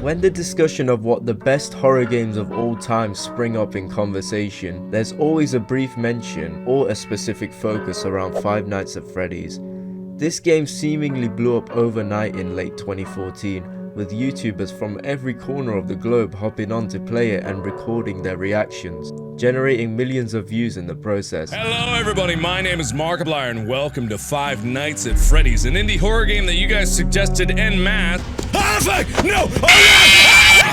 When the discussion of what the best horror games of all time spring up in conversation, there's always a brief mention or a specific focus around Five Nights at Freddy's. This game seemingly blew up overnight in late 2014, with YouTubers from every corner of the globe hopping on to play it and recording their reactions, generating millions of views in the process. Hello everybody, my name is Markiplier and welcome to Five Nights at Freddy's, an indie horror game that you guys suggested en masse. Ah, fuck! No! Oh yeah!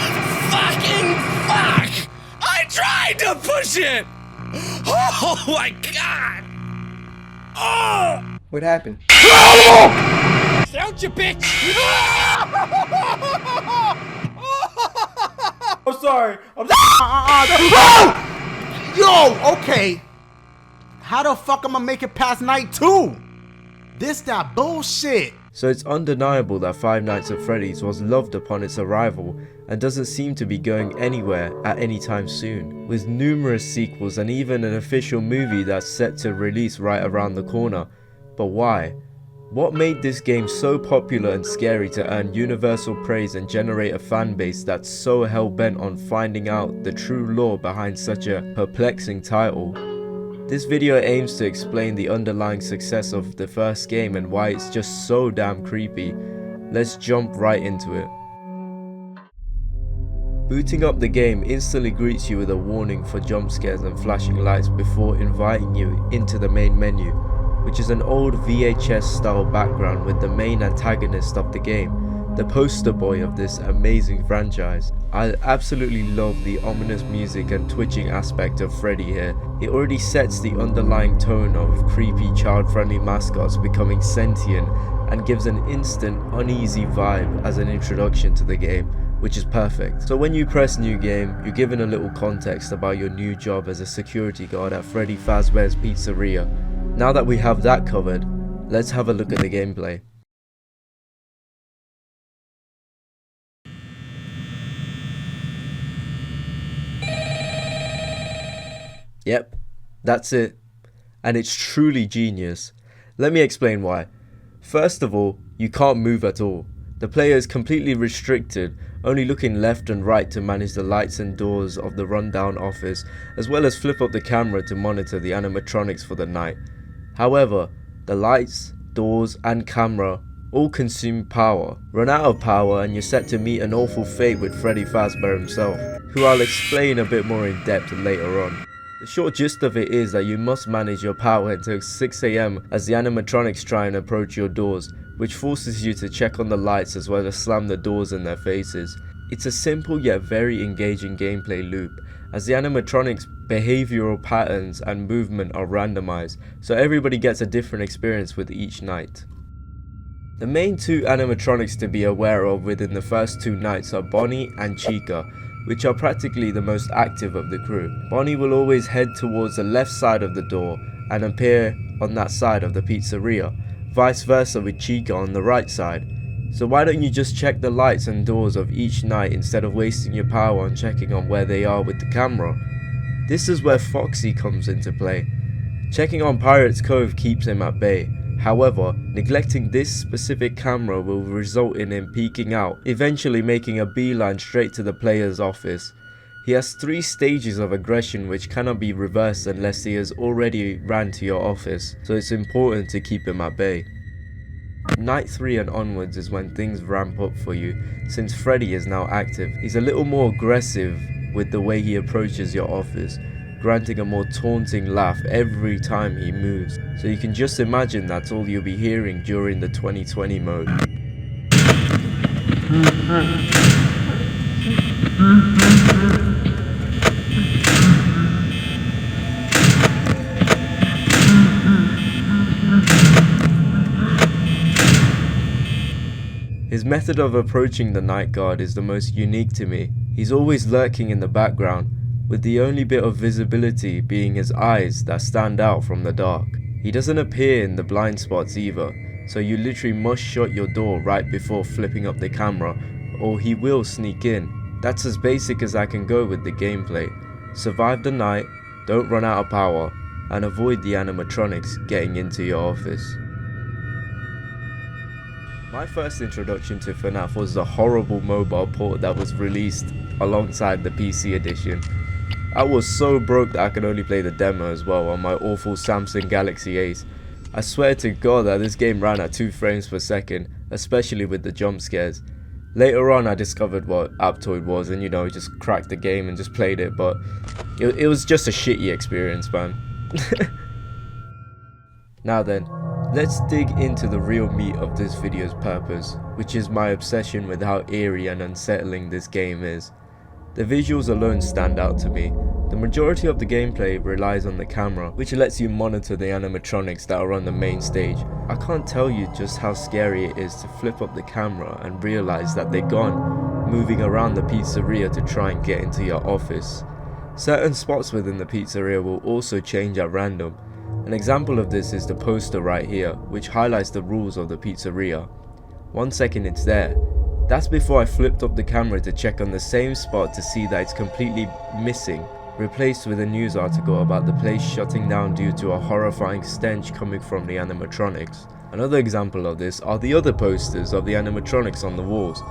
Fucking fuck! I tried to push it! Oh my god! Oh! What happened? Don't you bitch! I'm sorry. Yo, okay. How the fuck am I make it past night 2? This that bullshit. So it's undeniable that Five Nights at Freddy's was loved upon its arrival and doesn't seem to be going anywhere at any time soon, with numerous sequels and even an official movie that's set to release right around the corner. But why? What made this game so popular and scary to earn universal praise and generate a fan base that's so hell-bent on finding out the true lore behind such a perplexing title? This video aims to explain the underlying success of the first game and why it's just so damn creepy. Let's jump right into it. Booting up the game instantly greets you with a warning for jump scares and flashing lights before inviting you into the main menu, which is an old VHS style background with the main antagonist of the game, the poster boy of this amazing franchise. I absolutely love the ominous music and twitching aspect of Freddy here. It already sets the underlying tone of creepy child-friendly mascots becoming sentient and gives an instant uneasy vibe as an introduction to the game, which is perfect. So when you press new game, you're given a little context about your new job as a security guard at Freddy Fazbear's Pizzeria. Now that we have that covered, let's have a look at the gameplay. Yep, that's it. And it's truly genius. Let me explain why. First of all, you can't move at all. The player is completely restricted, only looking left and right to manage the lights and doors of the rundown office, as well as flip up the camera to monitor the animatronics for the night. However, the lights, doors and camera all consume power. Run out of power and you're set to meet an awful fate with Freddy Fazbear himself, who I'll explain a bit more in depth later on. The short gist of it is that you must manage your power until 6 AM as the animatronics try and approach your doors, which forces you to check on the lights as well as slam the doors in their faces. It's a simple yet very engaging gameplay loop, as the animatronics' behavioral patterns and movement are randomized, so everybody gets a different experience with each night. The main two animatronics to be aware of within the first 2 nights are Bonnie and Chica, which are practically the most active of the crew. Bonnie will always head towards the left side of the door and appear on that side of the pizzeria, vice versa with Chica on the right side. So why don't you just check the lights and doors of each night instead of wasting your power on checking on where they are with the camera? This is where Foxy comes into play. Checking on Pirate's Cove keeps him at bay. However, neglecting this specific camera will result in him peeking out, eventually making a beeline straight to the player's office. He has 3 stages of aggression which cannot be reversed unless he has already ran to your office, so it's important to keep him at bay. Night 3 and onwards is when things ramp up for you, since Freddy is now active. He's a little more aggressive with the way he approaches your office, granting a more taunting laugh every time he moves, so you can just imagine that's all you'll be hearing during the 2020 mode. His method of approaching the night guard is the most unique to me. He's always lurking in the background, with the only bit of visibility being his eyes that stand out from the dark. He doesn't appear in the blind spots either, so you literally must shut your door right before flipping up the camera, or he will sneak in. That's as basic as I can go with the gameplay. Survive the night, don't run out of power, and avoid the animatronics getting into your office. My first introduction to Fnaf was the horrible mobile port that was released alongside the PC edition. I was so broke that I could only play the demo as well on my awful Samsung Galaxy Ace. I swear to God that this game ran at 2 frames per second, especially with the jump scares. Later on I discovered what Aptoid was and just cracked the game and just played it, but it was just a shitty experience, man. Now then, let's dig into the real meat of this video's purpose, which is my obsession with how eerie and unsettling this game is. The visuals alone stand out to me. The majority of the gameplay relies on the camera, which lets you monitor the animatronics that are on the main stage. I can't tell you just how scary it is to flip up the camera and realize that they're gone, moving around the pizzeria to try and get into your office. Certain spots within the pizzeria will also change at random. An example of this is the poster right here, which highlights the rules of the pizzeria. 1 second it's there. That's before I flipped up the camera to check on the same spot to see that it's completely missing, replaced with a news article about the place shutting down due to a horrifying stench coming from the animatronics. Another example of this are the other posters of the animatronics on the walls,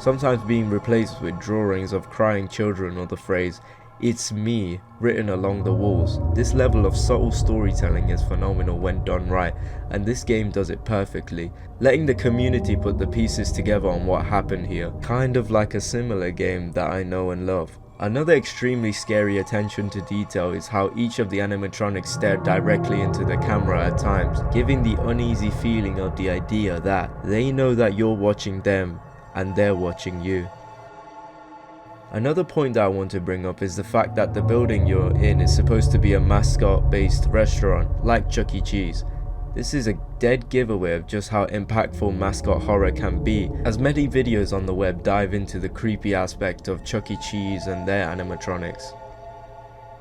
sometimes being replaced with drawings of crying children or the phrase "It's me" written along the walls. This level of subtle storytelling is phenomenal when done right, and this game does it perfectly, letting the community put the pieces together on what happened here, kind of like a similar game that I know and love. Another extremely scary attention to detail is how each of the animatronics stare directly into the camera at times, giving the uneasy feeling of the idea that they know that you're watching them and they're watching you. Another point that I want to bring up is the fact that the building you're in is supposed to be a mascot-based restaurant, like Chuck E. Cheese. This is a dead giveaway of just how impactful mascot horror can be, as many videos on the web dive into the creepy aspect of Chuck E. Cheese and their animatronics.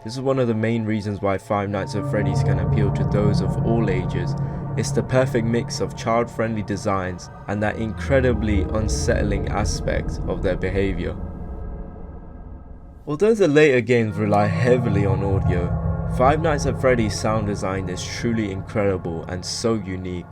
This is one of the main reasons why Five Nights at Freddy's can appeal to those of all ages. It's the perfect mix of child-friendly designs and that incredibly unsettling aspect of their behavior. Although the later games rely heavily on audio, Five Nights at Freddy's sound design is truly incredible and so unique.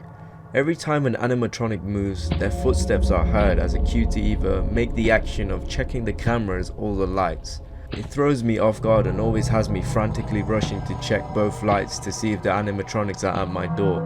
Every time an animatronic moves, their footsteps are heard as a cue to either make the action of checking the cameras or the lights. It throws me off guard and always has me frantically rushing to check both lights to see if the animatronics are at my door.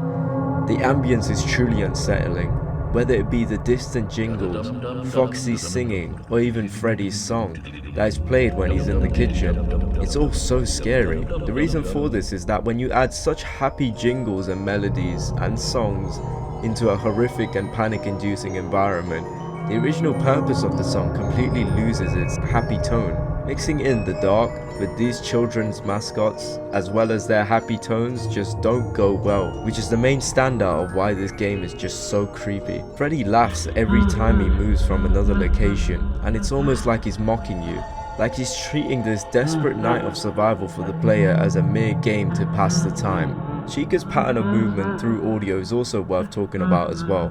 The ambience is truly unsettling, whether it be the distant jingles, Foxy singing, or even Freddy's song that is played when he's in the kitchen. It's all so scary. The reason for this is that when you add such happy jingles and melodies and songs into a horrific and panic-inducing environment, the original purpose of the song completely loses its happy tone. Mixing in the dark with these children's mascots as well as their happy tones just don't go well, which is the main standout of why this game is just so creepy. Freddy laughs every time he moves from another location, and it's almost like he's mocking you, like he's treating this desperate night of survival for the player as a mere game to pass the time. Chica's pattern of movement through audio is also worth talking about as well.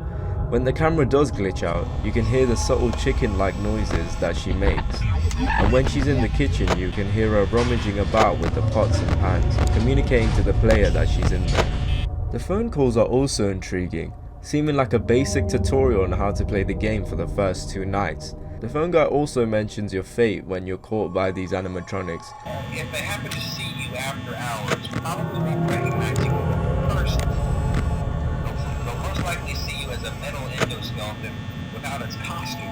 When the camera does glitch out, you can hear the subtle chicken-like noises that she makes. And when she's in the kitchen, you can hear her rummaging about with the pots and pans, communicating to the player that she's in there. The phone calls are also intriguing, seeming like a basic tutorial on how to play the game for the first 2 nights. The phone guy also mentions your fate when you're caught by these animatronics. If they happen to see you after hours, probably won't recognize you as a person. They'll most likely see you as a metal endoskeleton without its costume.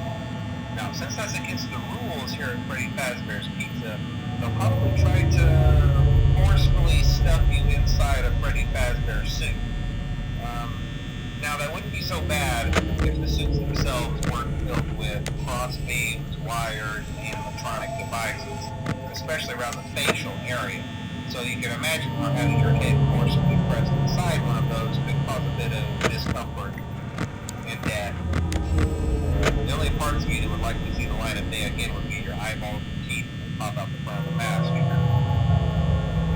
Now, since that's against the rules here at Freddy Fazbear's Pizza, they'll probably try to forcefully stuff you inside a Freddy Fazbear suit. Now, that wouldn't be so bad if the suits themselves weren't filled with cross beams, wires, and animatronic devices, especially around the facial area. So you can imagine how having your head forcibly pressed inside one of those could cause a bit of discomfort and death. The only parts of you that would like to see the light of day again would be your eyeballs and teeth that pop out the front of the mask.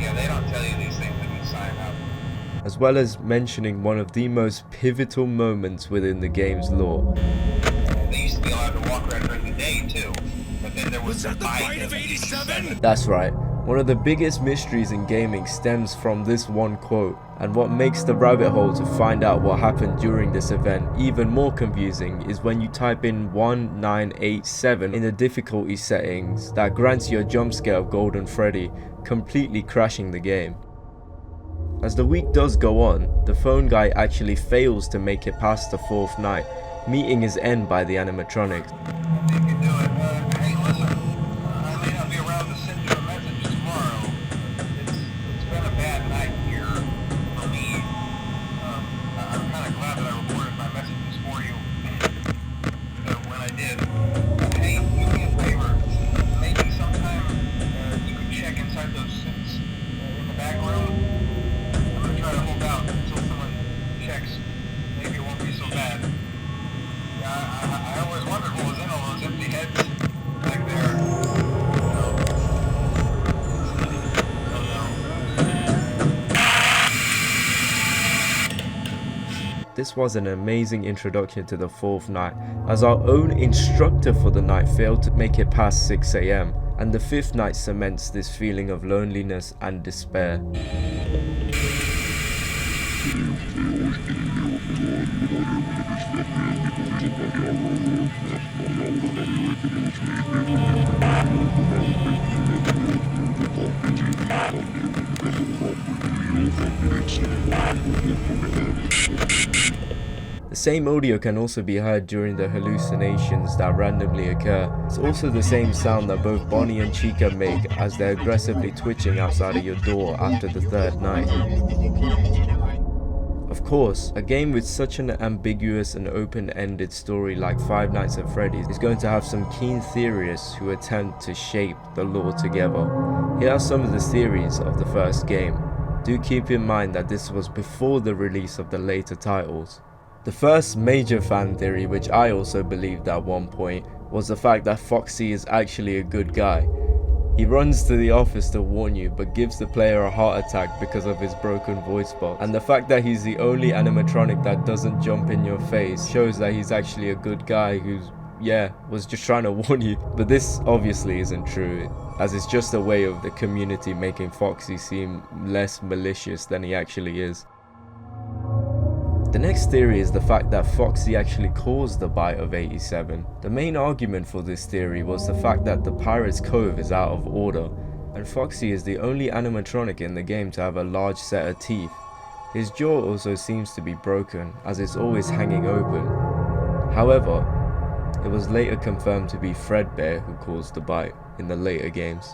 Yeah, they don't tell you these things when you sign up. As well as mentioning one of the most pivotal moments within the game's lore. They used to be allowed to walk around during the day too, but then there was the fight of 87. That's right, One of the biggest mysteries in gaming stems from this one quote, and what makes the rabbit hole to find out what happened during this event even more confusing is when you type in 1987 in the difficulty settings that grants you a jump scare of Golden Freddy, completely crashing the game. As the week does go on, the phone guy actually fails to make it past the 4th night, meeting his end by the animatronics. You can do it. Hey, listen, I may not be around to send you a message tomorrow. It's been a bad night here for me. I'm kind of glad that I recorded my messages for you when I did. Hey, do me a favor. Maybe sometime you could check inside those suits in the back room. I'm going to try to hold out until someone checks. Maybe it won't be so bad. I always wondered what was in all those empty heads back there. This was an amazing introduction to the 4th night, as our own instructor for the night failed to make it past 6 AM, and the 5th night cements this feeling of loneliness and despair. The same audio can also be heard during the hallucinations that randomly occur. It's also the same sound that both Bonnie and Chica make as they're aggressively twitching outside of your door after the 3rd night. Of course, a game with such an ambiguous and open-ended story like Five Nights at Freddy's is going to have some keen theorists who attempt to shape the lore together. Here are some of the theories of the first game. Do keep in mind that this was before the release of the later titles. The first major fan theory, which I also believed at one point, was the fact that Foxy is actually a good guy. He runs to the office to warn you, but gives the player a heart attack because of his broken voice box. And the fact that he's the only animatronic that doesn't jump in your face shows that he's actually a good guy who's, was just trying to warn you. But this obviously isn't true, as it's just a way of the community making Foxy seem less malicious than he actually is. The next theory is the fact that Foxy actually caused the bite of 87. The main argument for this theory was the fact that the Pirate's Cove is out of order, and Foxy is the only animatronic in the game to have a large set of teeth. His jaw also seems to be broken, as it's always hanging open. However, it was later confirmed to be Fredbear who caused the bite in the later games.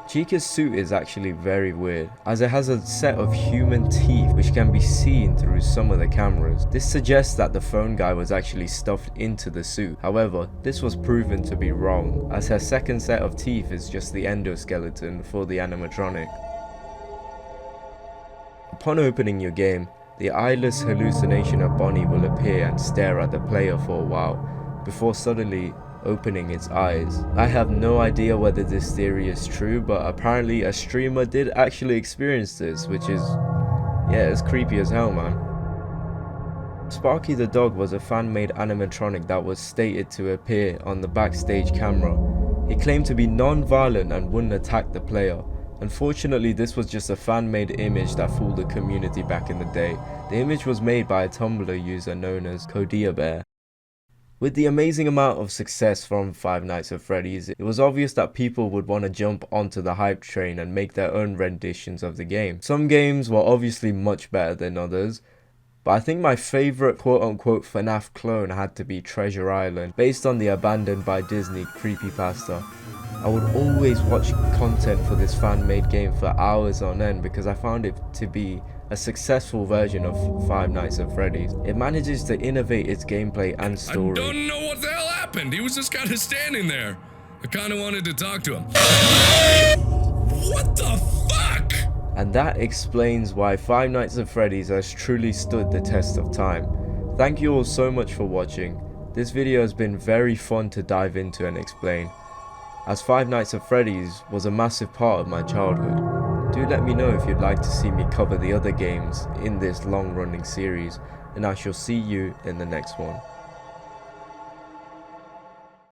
Chica's suit is actually very weird, as it has a set of human teeth which can be seen through some of the cameras. This suggests that the phone guy was actually stuffed into the suit. However, this was proven to be wrong, as her second set of teeth is just the endoskeleton for the animatronic. Upon opening your game, the eyeless hallucination of Bonnie will appear and stare at the player for a while, before suddenly opening its eyes. I have no idea whether this theory is true, but apparently a streamer did actually experience this, which is, it's creepy as hell, man. Sparky the dog was a fan-made animatronic that was stated to appear on the backstage camera. He claimed to be non-violent and wouldn't attack the player. Unfortunately, this was just a fan-made image that fooled the community back in the day. The image was made by a Tumblr user known as Bear. With the amazing amount of success from Five Nights at Freddy's, it was obvious that people would want to jump onto the hype train and make their own renditions of the game. Some games were obviously much better than others, but I think my favourite quote-unquote Fnaf clone had to be Treasure Island, based on the Abandoned by Disney creepypasta. I would always watch content for this fan-made game for hours on end because I found it to be a successful version of Five Nights at Freddy's. It manages to innovate its gameplay and story. I don't know what the hell happened. He was just kind of standing there. I kind of wanted to talk to him. What the fuck? And that explains why Five Nights at Freddy's has truly stood the test of time. Thank you all so much for watching. This video has been very fun to dive into and explain, as Five Nights at Freddy's was a massive part of my childhood. Do let me know if you'd like to see me cover the other games in this long running series, and I shall see you in the next one.